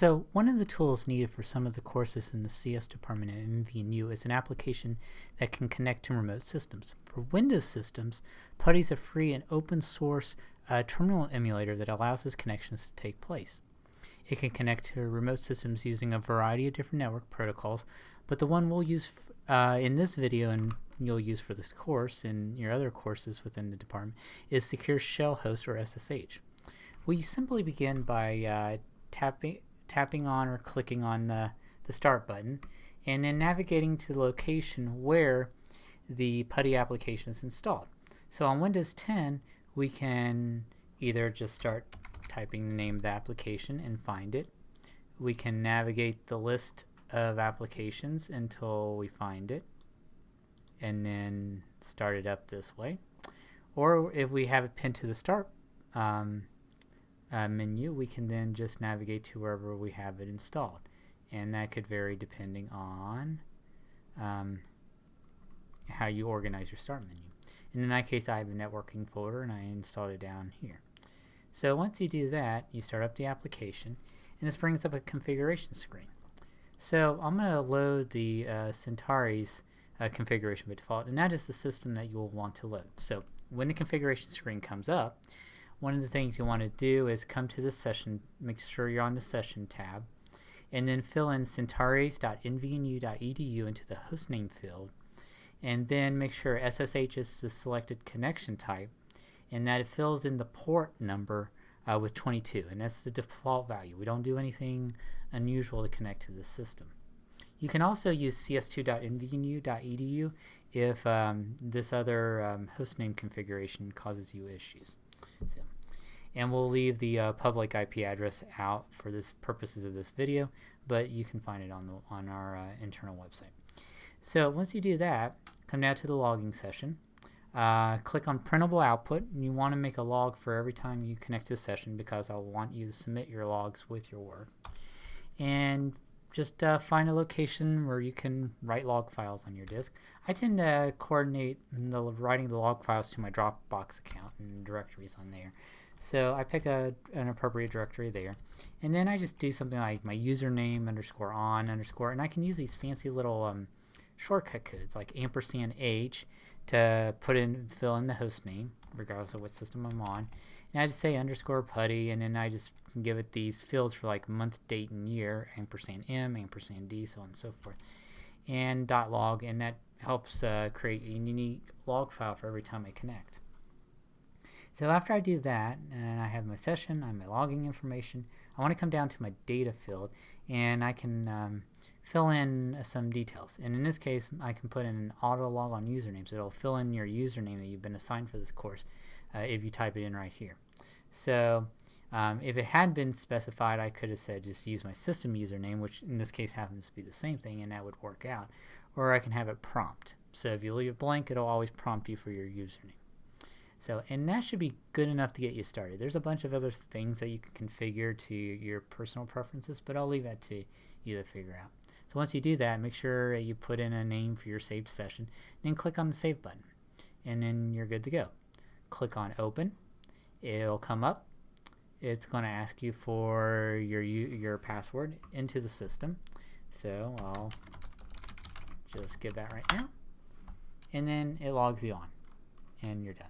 So one of the tools needed for some of the courses in the CS department at MVNU is an application that can connect to remote systems. For Windows systems, PuTTY is a free and open source terminal emulator that allows those connections to take place. It can connect to remote systems using a variety of different network protocols, but the one we'll use in this video and you'll use for this course and your other courses within the department is Secure Shell Host, or SSH. We simply begin by tapping on or clicking on the Start button and then navigating to the location where the PuTTY application is installed. So on Windows 10, we can either just start typing the name of the application and find it. We can navigate the list of applications until we find it and then start it up this way. Or if we have it pinned to the Start menu, we can then just navigate to wherever we have it installed, and that could vary depending on how you organize your Start menu. And in my case, I have a networking folder and I installed it down here. So once you do that, you start up the application and this brings up a configuration screen. So I'm going to load the Centauri's configuration by default, and that is the system that you'll want to load. So when the configuration screen comes up, one of the things you want to do is come to the session, make sure you're on the session tab, and then fill in centauris.mvnu.edu into the hostname field, and then make sure SSH is the selected connection type, and that it fills in the port number with 22, and that's the default value. We don't do anything unusual to connect to this system. You can also use cs2.mvnu.edu if this other hostname configuration causes you issues. So, and we'll leave the public IP address out for this purposes of this video, but you can find it on our internal website. So once you do that, come down to the logging session, click on printable output, and you want to make a log for every time you connect to a session because I'll want you to submit your logs with your work. And just find a location where you can write log files on your disk. I tend to coordinate writing the log files to my Dropbox account and directories on there. So I pick an appropriate directory there. And then I just do something like my username _on_ and I can use these fancy little shortcut codes like &h to fill in the host name regardless of what system I'm on. And I just say _PuTTY, and then I just give it these fields for like month, date, and year, &m, &d, so on and so forth, and .log, and that helps create a unique log file for every time I connect. So after I do that, and I have my session, I have my logging information, I want to come down to my data field, and I can fill in some details. And in this case, I can put in an auto log on username, so it'll fill in your username that you've been assigned for this course if you type it in right here. So if it had been specified, I could have said just use my system username, which in this case happens to be the same thing, and that would work out. Or I can have it prompt. So if you leave it blank, it'll always prompt you for your username. So, and that should be good enough to get you started. There's a bunch of other things that you can configure to your personal preferences, but I'll leave that to you to figure out. So once you do that, make sure you put in a name for your saved session, then click on the Save button, and then you're good to go. Click on Open. It'll come up. It's going to ask you for your password into the system. So I'll just give that right now. And then it logs you on, and you're done.